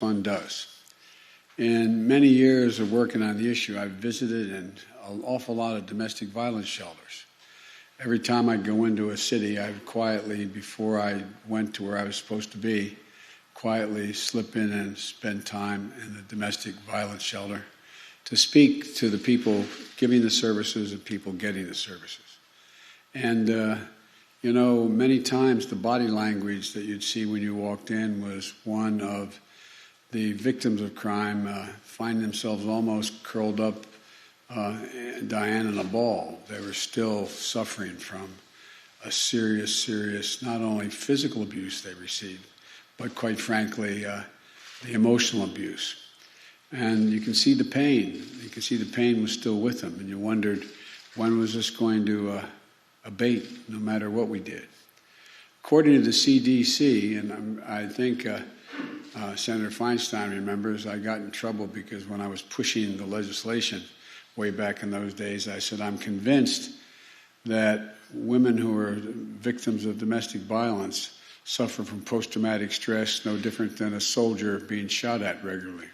Fund does. In many years of working on the issue, I've visited an awful lot of domestic violence shelters. Every time I'd go into a city, I would quietly, before I went to where I was supposed to be, quietly slip in and spend time in the domestic violence shelter to speak to the people giving the services and people getting the services. And, many times the body language that you'd see when you walked in was one of the victims of crime find themselves almost curled up, dying in a ball. They were still suffering from a serious, not only physical abuse they received, but quite frankly, the emotional abuse. And you can see the pain. You can see the pain was still with them, and you wondered, when was this going to abate, no matter what we did? According to the CDC, and I think Senator Feinstein remembers, I got in trouble because when I was pushing the legislation way back in those days, I said, I'm convinced that women who are victims of domestic violence suffer from post-traumatic stress no different than a soldier being shot at regularly.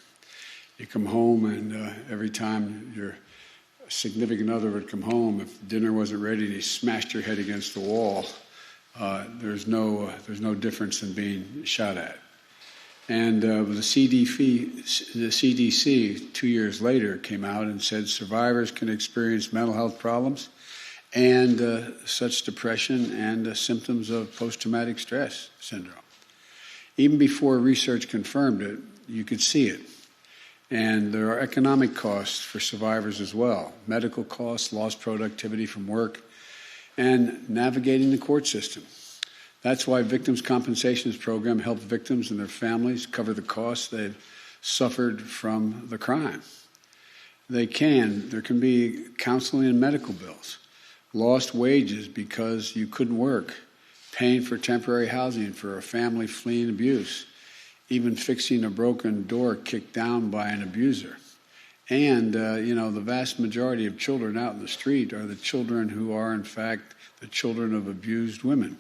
You come home, and every time your significant other would come home, if dinner wasn't ready and he smashed your head against the wall, there's no difference in being shot at. And the CDC 2 years later came out and said survivors can experience mental health problems and such depression and symptoms of post-traumatic stress syndrome. Even before research confirmed it, you could see it. And there are economic costs for survivors as well, medical costs, lost productivity from work, and navigating the court system. That's why Victims' Compensations Program helps victims and their families cover the costs they've suffered from the crime. There can be counseling and medical bills, lost wages because you couldn't work, paying for temporary housing for a family fleeing abuse, even fixing a broken door kicked down by an abuser. And, the vast majority of children out in the street are the children who are, in fact, the children of abused women.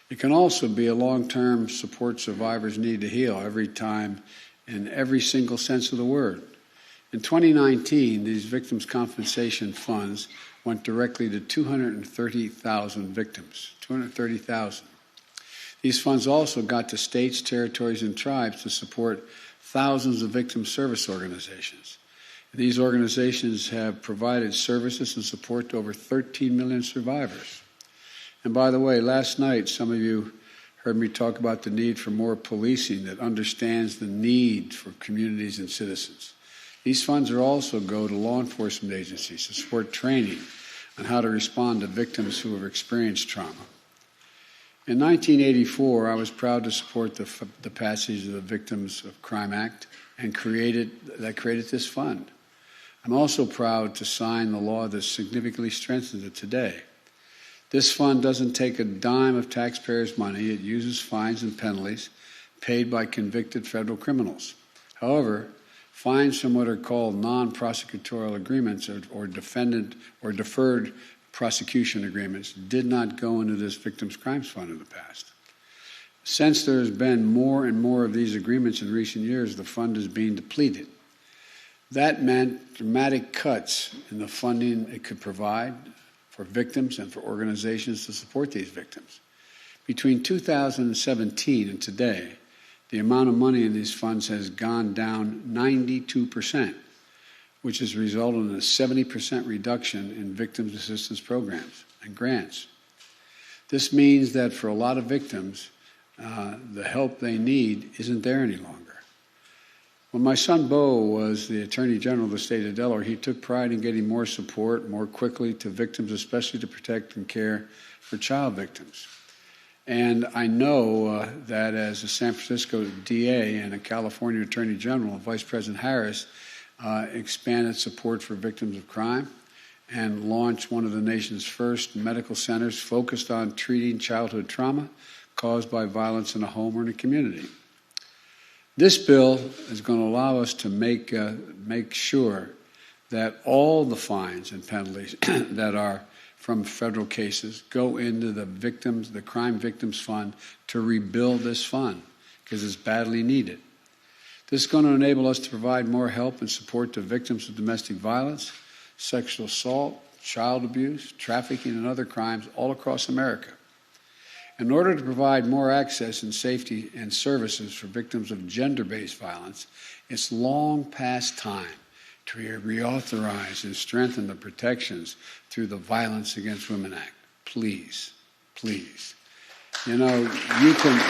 It can also be a long-term support survivors need to heal every time in every single sense of the word. In 2019, these victims' compensation funds went directly to 230,000 victims, 230,000. These funds also got to states, territories, and tribes to support thousands of victim service organizations. These organizations have provided services and support to over 13 million survivors. And by the way, last night, some of you heard me talk about the need for more policing that understands the need for communities and citizens. These funds also go to law enforcement agencies to support training on how to respond to victims who have experienced trauma. In 1984, I was proud to support the passage of the Victims of Crime Act and created this fund. I'm also proud to sign the law that significantly strengthens it today. This fund doesn't take a dime of taxpayers' money. It uses fines and penalties paid by convicted federal criminals. However, fines from what are called non-prosecutorial agreements or defendant or deferred prosecution agreements did not go into this Victims' Crimes Fund in the past. Since there has been more and more of these agreements in recent years, the fund is being depleted. That meant dramatic cuts in the funding it could provide for victims and for organizations to support these victims. Between 2017 and today, the amount of money in these funds has gone down 92%, which has resulted in a 70% reduction in victims' assistance programs and grants. This means that for a lot of victims, the help they need isn't there any longer. When my son Bo was the Attorney General of the state of Delaware, he took pride in getting more support more quickly to victims, especially to protect and care for child victims. And I know that as a San Francisco DA and a California Attorney General, Vice President Harris expanded support for victims of crime and launched one of the nation's first medical centers focused on treating childhood trauma caused by violence in a home or in a community. This bill is going to allow us to make sure that all the fines and penalties that are from federal cases go into the Crime Victims Fund to rebuild this fund because it's badly needed. This is going to enable us to provide more help and support to victims of domestic violence, sexual assault, child abuse, trafficking, and other crimes all across America. In order to provide more access and safety and services for victims of gender-based violence, it's long past time to reauthorize and strengthen the protections through the Violence Against Women Act. Please, please. You know, you can...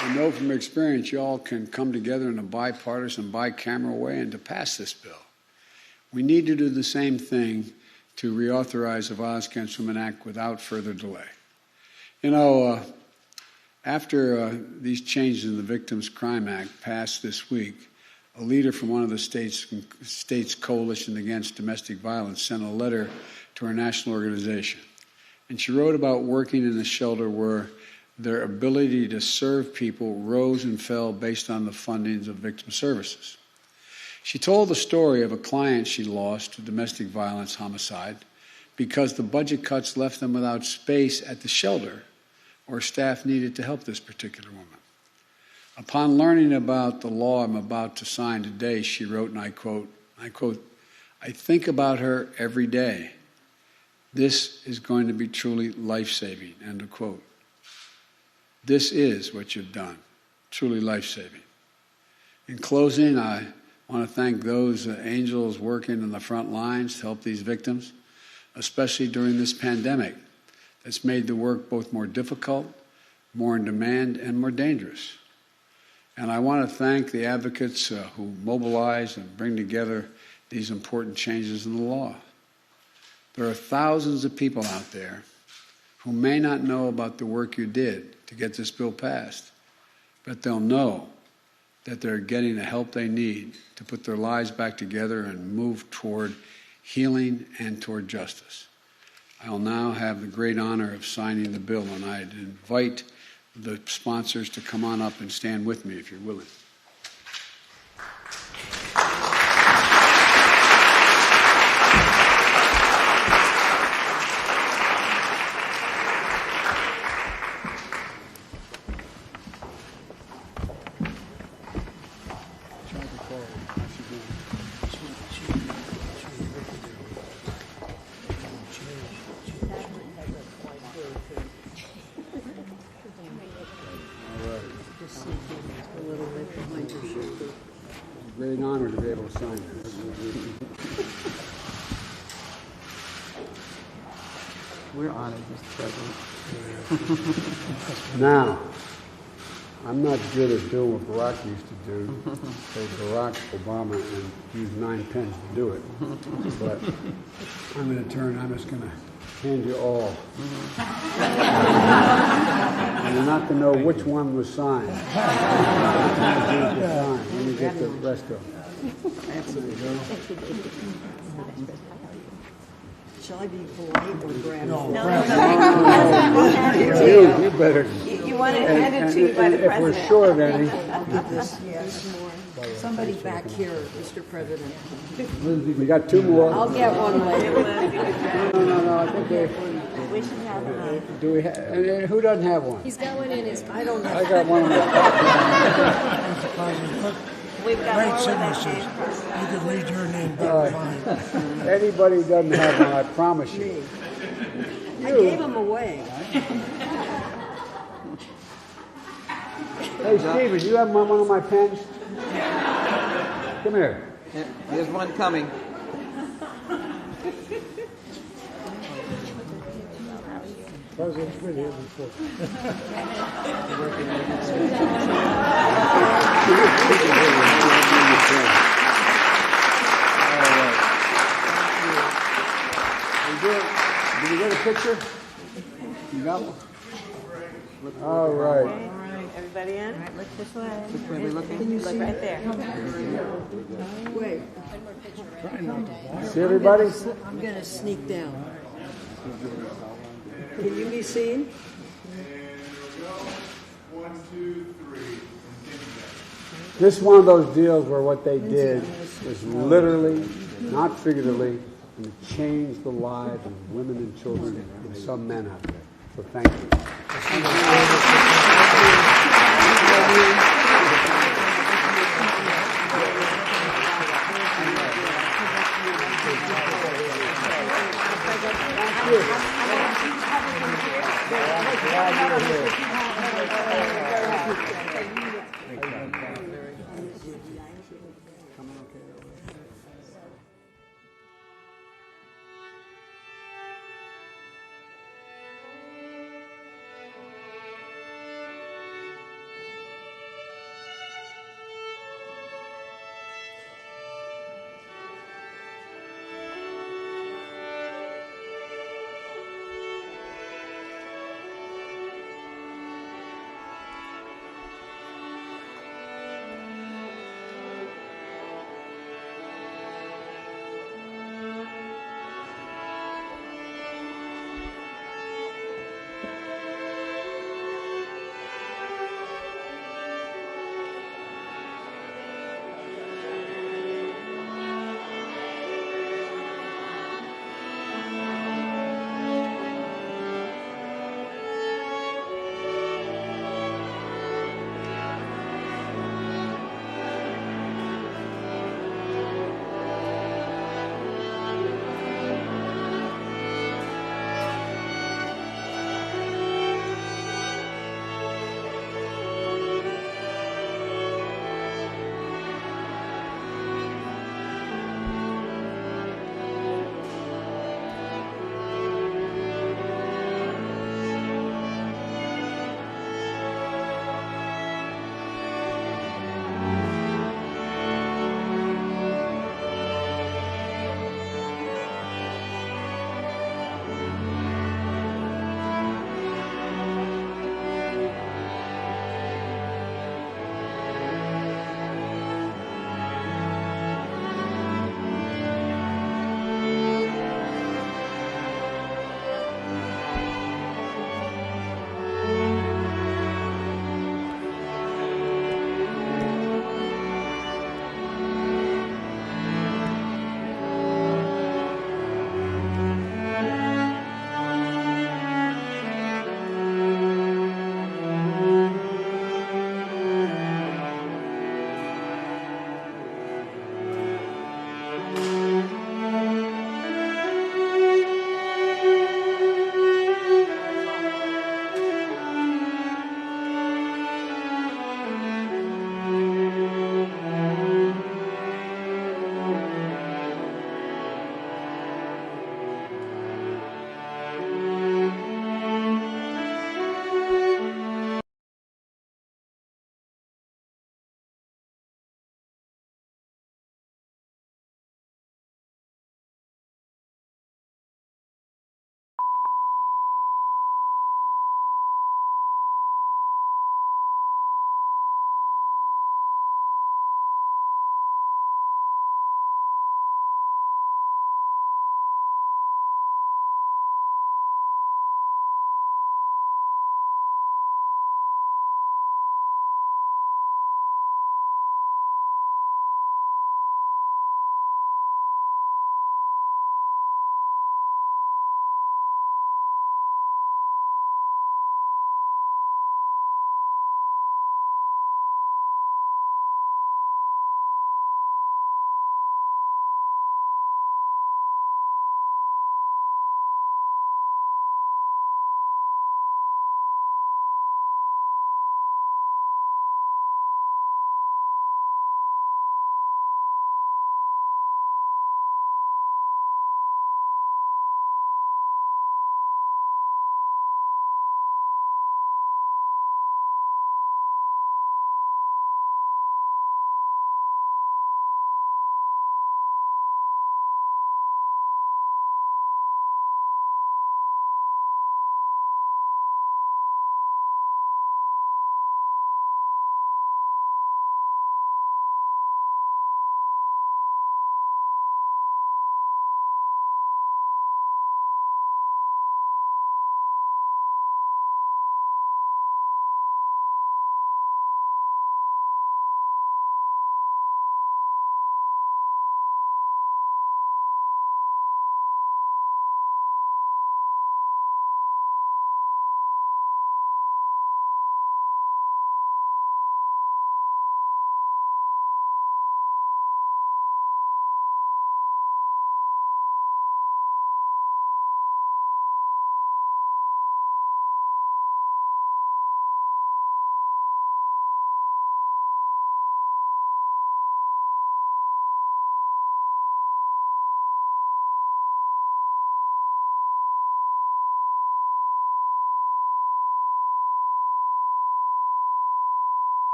I know from experience you all can come together in a bipartisan, bicameral way and to pass this bill. We need to do the same thing to reauthorize the Violence Against Women Act without further delay. You know, after these changes in the Victims' Crime Act passed this week, a leader from one of the state's coalition against domestic violence sent a letter to our national organization. And she wrote about working in a shelter where their ability to serve people rose and fell based on the fundings of victim services. She told the story of a client she lost to domestic violence homicide because the budget cuts left them without space at the shelter or staff needed to help this particular woman. Upon learning about the law I'm about to sign today, she wrote, and I quote, "I think about her every day. This is going to be truly life-saving," end of quote. This is what you've done, truly life-saving. In closing, I want to thank those angels working in the front lines to help these victims, especially during this pandemic that's made the work both more difficult, more in demand, and more dangerous. And I want to thank the advocates who mobilize and bring together these important changes in the law. There are thousands of people out there who may not know about the work you did to get this bill passed, but they'll know that they're getting the help they need to put their lives back together and move toward healing and toward justice. I'll now have the great honor of signing the bill, and I'd invite the sponsors to come on up and stand with me if you're willing. Great honor to be able to sign this. We're honored, Mr. President. Now, I'm not good at doing what Barack used to do, say Barack Obama and use 9 pens to do it. But I'm just going to hand you all. And you're not going to know which one was signed. Let me get the rest of them. Shall I be polite or grab? No. You better. You want it handed to you by the president. If we're short any. Somebody back here, Mr. President. We got 2 more. I'll get one later. No. I think We should have one. do we have? And who doesn't have one? He's got one in his. I don't know. I got one. We've got Great more with that signatures. name. You can read your name All down right. fine. Anybody who doesn't have one, I promise you. I gave them away. Hey, Stephen, you have one of my pens? Come here. There's one coming. President's been here before. Did you get a picture? You got one? All right. Everybody in? All right, look this way. Which way are we looking? Can you look right there. Wait, See everybody? I'm going to sneak down. Can you be seen? This is one of those deals where what they did was literally, not figuratively, and changed the lives of women and children and some men out there. So thank you. Glad you were here.